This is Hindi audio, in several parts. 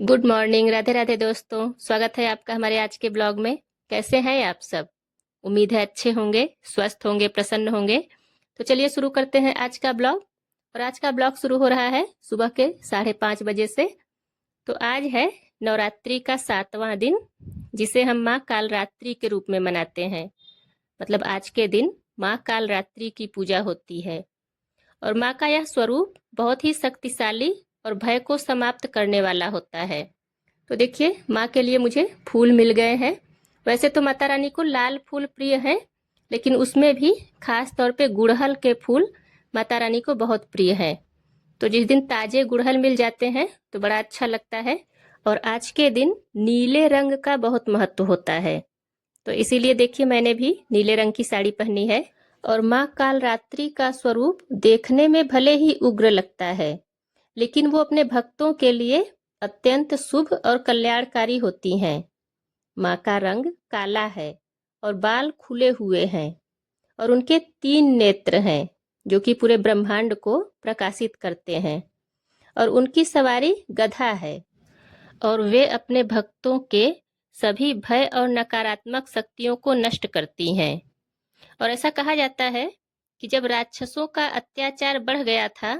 गुड मॉर्निंग, राधे राधे दोस्तों। स्वागत है आपका हमारे आज के ब्लॉग में। कैसे हैं आप सब? उम्मीद है अच्छे होंगे, स्वस्थ होंगे, प्रसन्न होंगे। तो चलिए शुरू करते हैं आज का ब्लॉग। और आज का ब्लॉग शुरू हो रहा है सुबह के 5:30 बजे से। तो आज है नवरात्रि का 7वां दिन, जिसे हम माँ कालरात्रि के रूप में मनाते हैं। मतलब आज के दिन माँ कालरात्रि की पूजा होती है। और माँ का यह स्वरूप बहुत ही शक्तिशाली और भय को समाप्त करने वाला होता है। तो देखिए, माँ के लिए मुझे फूल मिल गए हैं। वैसे तो माता रानी को लाल फूल प्रिय हैं, लेकिन उसमें भी खास तौर पे गुड़हल के फूल माता रानी को बहुत प्रिय हैं। तो जिस दिन ताजे गुड़हल मिल जाते हैं तो बड़ा अच्छा लगता है। और आज के दिन नीले रंग का बहुत महत्व होता है। तो इसीलिए देखिए, मैंने भी नीले रंग की साड़ी पहनी है। और माँ कालरात्रि का स्वरूप देखने में भले ही उग्र लगता है, लेकिन वो अपने भक्तों के लिए अत्यंत शुभ और कल्याणकारी होती हैं। माँ का रंग काला है और बाल खुले हुए हैं, और उनके 3 नेत्र हैं जो कि पूरे ब्रह्मांड को प्रकाशित करते हैं। और उनकी सवारी गधा है, और वे अपने भक्तों के सभी भय और नकारात्मक शक्तियों को नष्ट करती हैं। और ऐसा कहा जाता है कि जब राक्षसों का अत्याचार बढ़ गया था,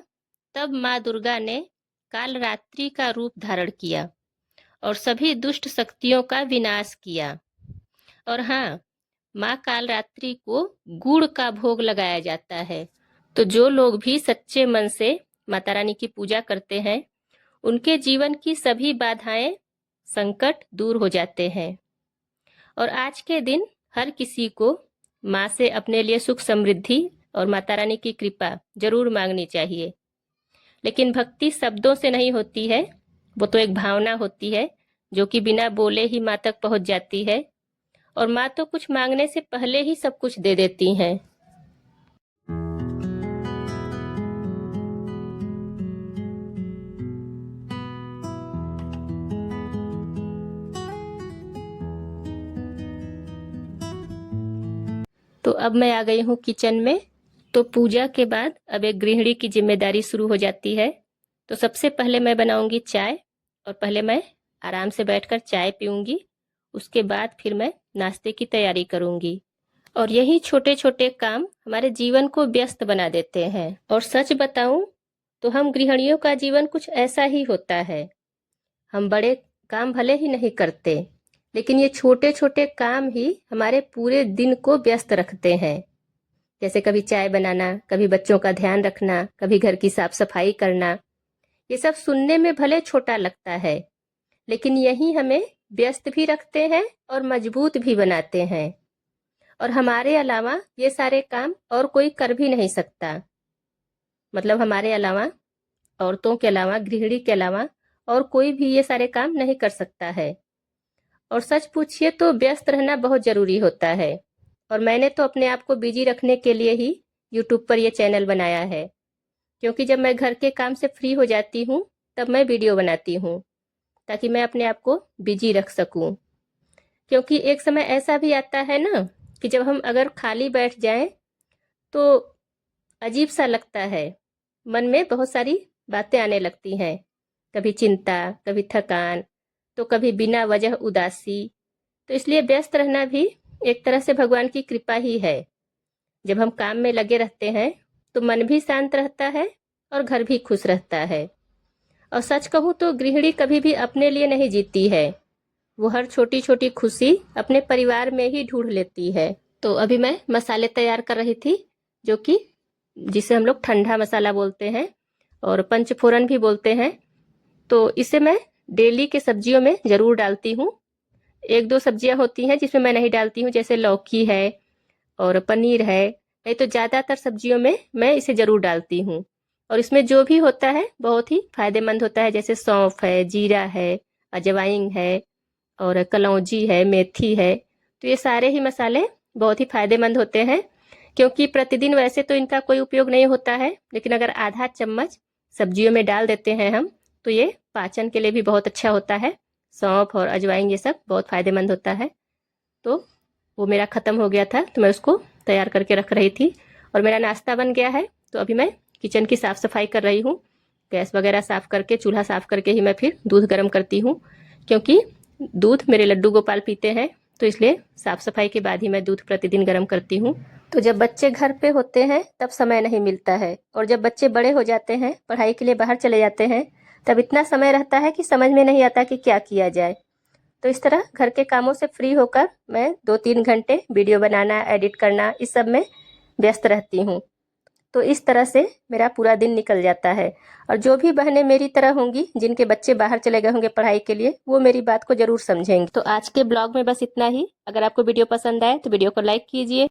तब माँ दुर्गा ने कालरात्रि का रूप धारण किया और सभी दुष्ट शक्तियों का विनाश किया। और हाँ, माँ कालरात्रि को गुड़ का भोग लगाया जाता है। तो जो लोग भी सच्चे मन से माता रानी की पूजा करते हैं, उनके जीवन की सभी बाधाएं, संकट दूर हो जाते हैं। और आज के दिन हर किसी को माँ से अपने लिए सुख समृद्धि और माता रानी की कृपा जरूर मांगनी चाहिए। लेकिन भक्ति शब्दों से नहीं होती है, वो तो एक भावना होती है जो कि बिना बोले ही माँ तक पहुंच जाती है। और माँ तो कुछ मांगने से पहले ही सब कुछ दे देती हैं। तो अब मैं आ गई हूँ किचन में। तो पूजा के बाद अब एक गृहिणी की जिम्मेदारी शुरू हो जाती है। तो सबसे पहले मैं बनाऊंगी चाय, और पहले मैं आराम से बैठकर चाय पीऊंगी। उसके बाद फिर मैं नाश्ते की तैयारी करूंगी। और यही छोटे छोटे काम हमारे जीवन को व्यस्त बना देते हैं। और सच बताऊं तो हम गृहिणियों का जीवन कुछ ऐसा ही होता है। हम बड़े काम भले ही नहीं करते, लेकिन ये छोटे छोटे काम ही हमारे पूरे दिन को व्यस्त रखते हैं। जैसे कभी चाय बनाना, कभी बच्चों का ध्यान रखना, कभी घर की साफ सफाई करना। ये सब सुनने में भले छोटा लगता है, लेकिन यही हमें व्यस्त भी रखते हैं और मजबूत भी बनाते हैं। और हमारे अलावा ये सारे काम और कोई कर भी नहीं सकता। मतलब हमारे अलावा, औरतों के अलावा, गृहिणी के अलावा और कोई भी ये सारे काम नहीं कर सकता है। और सच पूछिए तो व्यस्त रहना बहुत जरूरी होता है। और मैंने तो अपने आप को बिजी रखने के लिए ही यूट्यूब पर यह चैनल बनाया है। क्योंकि जब मैं घर के काम से फ्री हो जाती हूँ, तब मैं वीडियो बनाती हूँ, ताकि मैं अपने आप को बिजी रख सकूं। क्योंकि एक समय ऐसा भी आता है ना, कि जब हम अगर खाली बैठ जाएं तो अजीब सा लगता है। मन में बहुत सारी बातें आने लगती हैं। कभी चिंता, कभी थकान, तो कभी बिना वजह उदासी। तो इसलिए व्यस्त रहना भी एक तरह से भगवान की कृपा ही है। जब हम काम में लगे रहते हैं तो मन भी शांत रहता है और घर भी खुश रहता है। और सच कहूँ तो गृहिणी कभी भी अपने लिए नहीं जीती है। वो हर छोटी छोटी खुशी अपने परिवार में ही ढूंढ लेती है। तो अभी मैं मसाले तैयार कर रही थी, जो कि जिसे हम लोग ठंडा मसाला बोलते हैं और पंचफोरन भी बोलते हैं। तो इसे मैं डेली के सब्जियों में जरूर डालती हूँ। एक दो सब्जियां होती हैं जिसमें मैं नहीं डालती हूँ, जैसे लौकी है और पनीर है। नहीं तो ज्यादातर सब्जियों में मैं इसे जरूर डालती हूँ। और इसमें जो भी होता है बहुत ही फायदेमंद होता है, जैसे सौंफ है, जीरा है, अजवाइन है और कलौंजी है, मेथी है। तो ये सारे ही मसाले बहुत ही फायदेमंद होते हैं। क्योंकि प्रतिदिन वैसे तो इनका कोई उपयोग नहीं होता है, लेकिन अगर आधा चम्मच सब्जियों में डाल देते हैं हम, तो ये पाचन के लिए भी बहुत अच्छा होता है। सौंफ और अजवाइन ये सब बहुत फायदेमंद होता है। तो वो मेरा ख़त्म हो गया था, तो मैं उसको तैयार करके रख रही थी। और मेरा नाश्ता बन गया है, तो अभी मैं किचन की साफ़ सफाई कर रही हूँ। गैस वगैरह साफ़ करके, चूल्हा साफ़ करके ही मैं फिर दूध गर्म करती हूँ, क्योंकि दूध मेरे लड्डू गोपाल पीते हैं, तो इसलिए साफ़ सफाई के बाद ही मैं दूध प्रतिदिन गर्म करती हूँ। तो जब बच्चे घर पे होते हैं तब समय नहीं मिलता है, और जब बच्चे बड़े हो जाते हैं, पढ़ाई के लिए बाहर चले जाते हैं, तब इतना समय रहता है कि समझ में नहीं आता कि क्या किया जाए। तो इस तरह घर के कामों से फ्री होकर मैं 2-3 घंटे वीडियो बनाना, एडिट करना, इस सब में व्यस्त रहती हूँ। तो इस तरह से मेरा पूरा दिन निकल जाता है। और जो भी बहनें मेरी तरह होंगी, जिनके बच्चे बाहर चले गए होंगे पढ़ाई के लिए, वो मेरी बात को ज़रूर समझेंगी। तो आज के ब्लॉग में बस इतना ही। अगर आपको वीडियो पसंद आए तो वीडियो को लाइक कीजिए।